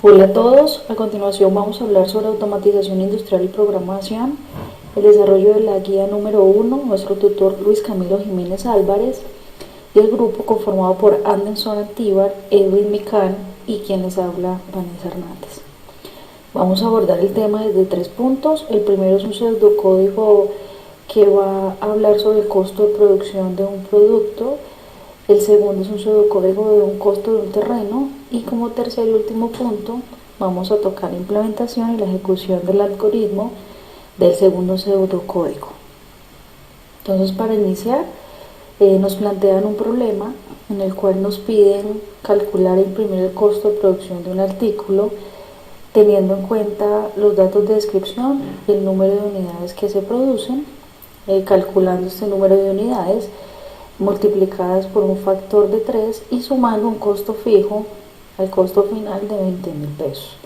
Hola a todos, a continuación vamos a hablar sobre automatización industrial y programación, el desarrollo de la guía número 1, nuestro tutor Luis Camilo Jiménez Álvarez y el grupo conformado por Anderson Antíbar, Edwin Micán y quien les habla, Vanessa Hernández. Vamos a abordar el tema desde 3 puntos. El primero es un pseudocódigo que va a hablar sobre el costo de producción de un producto. El segundo es un pseudocódigo de un costo de un terreno. Y como tercer y último punto, vamos a tocar la implementación y la ejecución del algoritmo del segundo pseudocódigo. Entonces, para iniciar, nos plantean un problema en el cual nos piden calcular e imprimir el costo de producción de un artículo teniendo en cuenta los datos de descripción y el número de unidades que se producen, calculando este número de unidades multiplicadas por un factor de 3 y sumando un costo fijo al costo final de 20.000 pesos.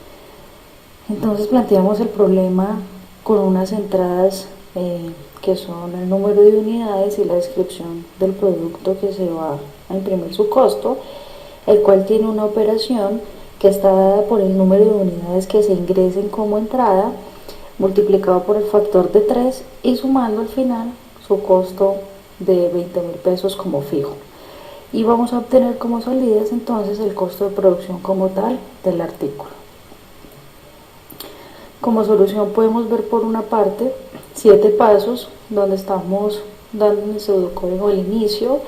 Entonces planteamos el problema con unas entradas que son el número de unidades y la descripción del producto que se va a imprimir su costo, el cual tiene una operación que está dada por el número de unidades que se ingresen como entrada multiplicado por el factor de 3 y sumando al final su costo de 20.000 pesos como fijo. Y vamos a obtener como salidas entonces el costo de producción como tal del artículo. Como solución podemos ver por una parte 7 pasos donde estamos dando en el pseudocódigo el inicio,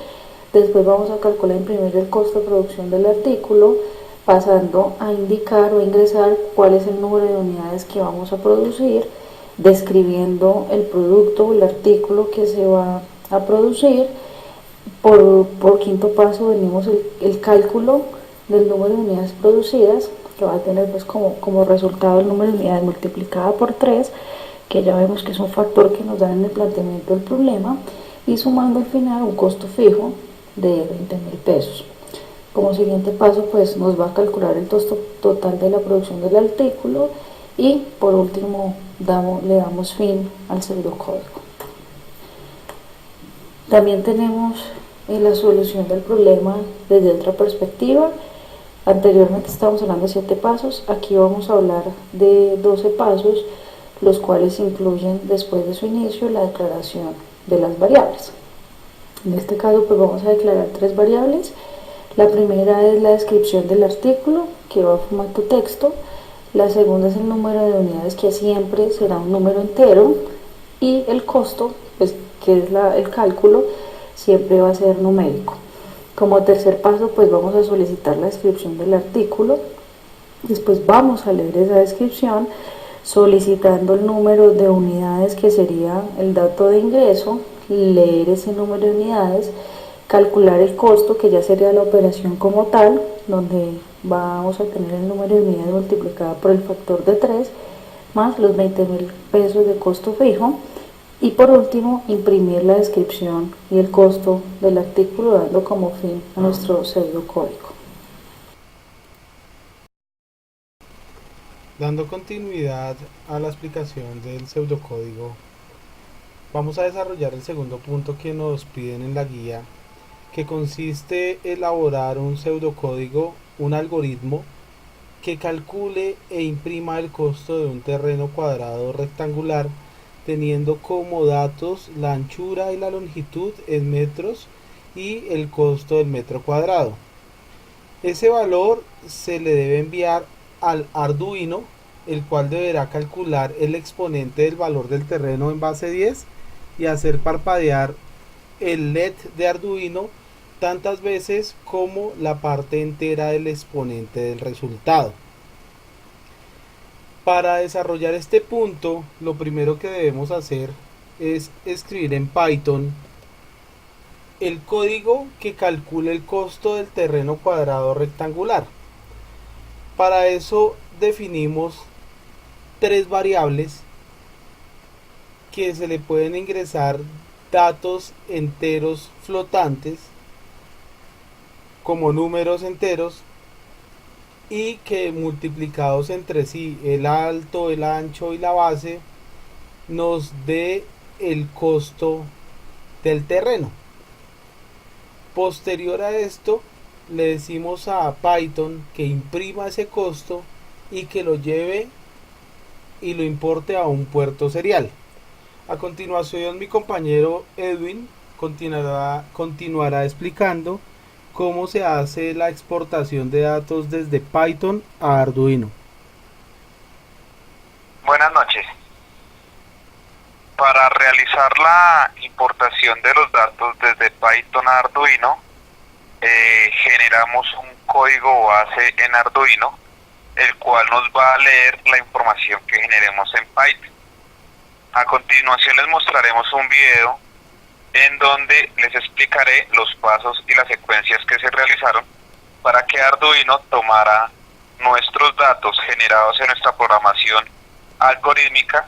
después vamos a calcular e imprimir el costo de producción del artículo, pasando a indicar o ingresar cuál es el número de unidades que vamos a producir, describiendo el producto o el artículo que se va a producir. Por quinto paso venimos el cálculo del número de unidades producidas, que va a tener pues como resultado el número de unidades multiplicada por 3, que ya vemos que es un factor que nos da en el planteamiento del problema, y sumando al final un costo fijo de 20.000 pesos. Como siguiente paso pues nos va a calcular el costo total de la producción del artículo y por último le damos fin al pseudocódigo. También tenemos la solución del problema desde otra perspectiva. Anteriormente estábamos hablando de 7 pasos, aquí vamos a hablar de 12 pasos, los cuales incluyen después de su inicio la declaración de las variables. En este caso pues vamos a declarar 3 variables. La primera es la descripción del artículo, que va a formato texto. La segunda es el número de unidades, que siempre será un número entero. Y el costo, pues, que es el cálculo, siempre va a ser numérico. Como tercer paso, pues vamos a solicitar la descripción del artículo. Después vamos a leer esa descripción, solicitando el número de unidades, que sería el dato de ingreso, leer ese número de unidades, calcular el costo, que ya sería la operación como tal, donde vamos a tener el número de unidades multiplicado por el factor de 3, más los 20.000 pesos de costo fijo, y por último imprimir la descripción y el costo del artículo, dando como fin a nuestro pseudocódigo. Dando continuidad a la explicación del pseudocódigo, vamos a desarrollar el segundo punto que nos piden en la guía, que consiste en elaborar un pseudocódigo, un algoritmo que calcule e imprima el costo de un terreno cuadrado rectangular, teniendo como datos la anchura y la longitud en metros y el costo del metro cuadrado. Ese valor se le debe enviar al Arduino, el cual deberá calcular el exponente del valor del terreno en base 10 y hacer parpadear el LED de Arduino tantas veces como la parte entera del exponente del resultado. Para desarrollar este punto, lo primero que debemos hacer es escribir en Python el código que calcule el costo del terreno cuadrado rectangular. Para eso definimos 3 variables que se le pueden ingresar datos enteros flotantes como números enteros y que multiplicados entre sí, el alto, el ancho y la base, nos dé el costo del terreno. Posterior a esto, le decimos a Python que imprima ese costo y que lo lleve y lo importe a un puerto serial. A continuación, mi compañero Edwin continuará explicando cómo se hace la exportación de datos desde Python a Arduino. Buenas noches. Para realizar la importación de los datos desde Python a Arduino, generamos un código base en Arduino, el cual nos va a leer la información que generemos en Python. A continuación les mostraremos un video en donde les explicaré los pasos y las secuencias que se realizaron para que Arduino tomara nuestros datos generados en nuestra programación algorítmica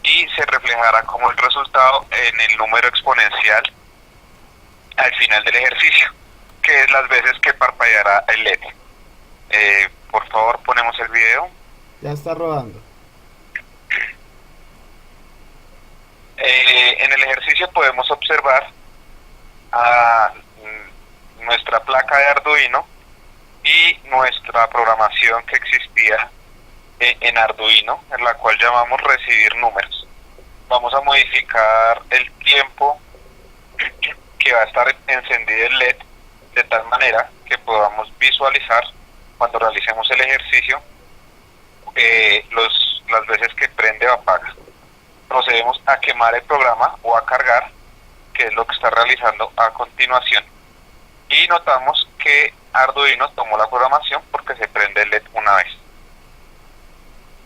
y se reflejara como el resultado en el número exponencial al final del ejercicio, que es las veces que parpadeará el LED. Por favor, ponemos el video. Ya está rodando. En el ejercicio podemos observar a nuestra placa de Arduino y nuestra programación que existía en Arduino, en la cual llamamos recibir números. Vamos a modificar el tiempo que va a estar encendido el LED de tal manera que podamos visualizar cuando realicemos el ejercicio las veces que prende o apaga. Procedemos a quemar el programa o a cargar, que es lo que está realizando a continuación, y notamos que Arduino tomó la programación porque se prende el LED una vez.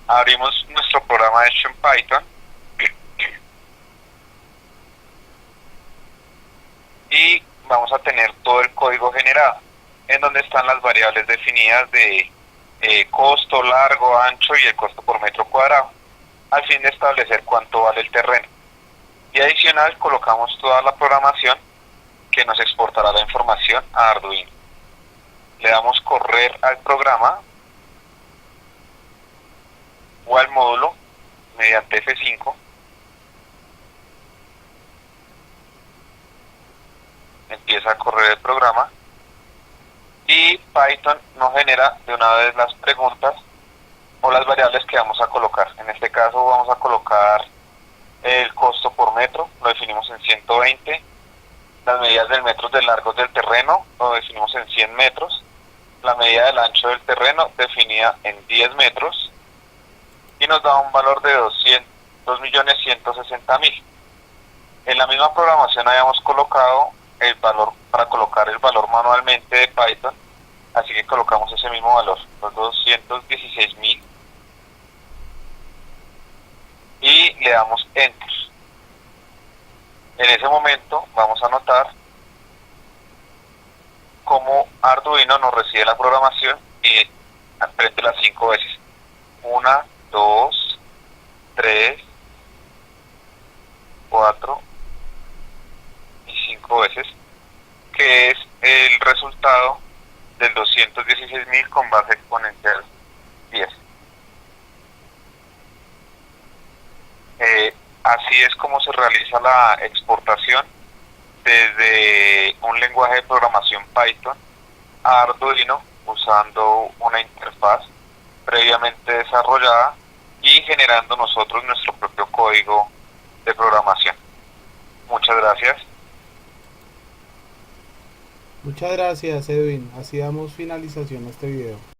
Abrimos nuestro programa hecho en Python y vamos a tener todo el código generado, en donde están las variables definidas de costo, largo, ancho y el costo por metro cuadrado, al fin de establecer cuánto vale el terreno. Y adicional colocamos toda la programación que nos exportará la información a Arduino. Le damos correr al programa o al módulo mediante F5. Empieza a correr el programa y Python nos genera de una vez las preguntas o las variables que vamos a colocar. En este caso vamos a colocar el costo por metro, lo definimos en 120, las medidas del metro de largo del terreno lo definimos en 100 metros, la medida del ancho del terreno definida en 10 metros y nos da un valor de 2.160.000. En la misma programación habíamos colocado el valor para colocar el valor manualmente de Python, así que colocamos ese mismo valor, los 216.000, y le damos Enter. En ese momento vamos a notar cómo Arduino nos recibe la programación y aprende las 5 veces. 1, 2, 3, 4 y 5 veces, que es el resultado del 216.000 con base exponencial 10. Así es como se realiza la exportación desde un lenguaje de programación Python a Arduino usando una interfaz previamente desarrollada y generando nosotros nuestro propio código de programación. Muchas gracias. Muchas gracias, Edwin. Así damos finalización a este video.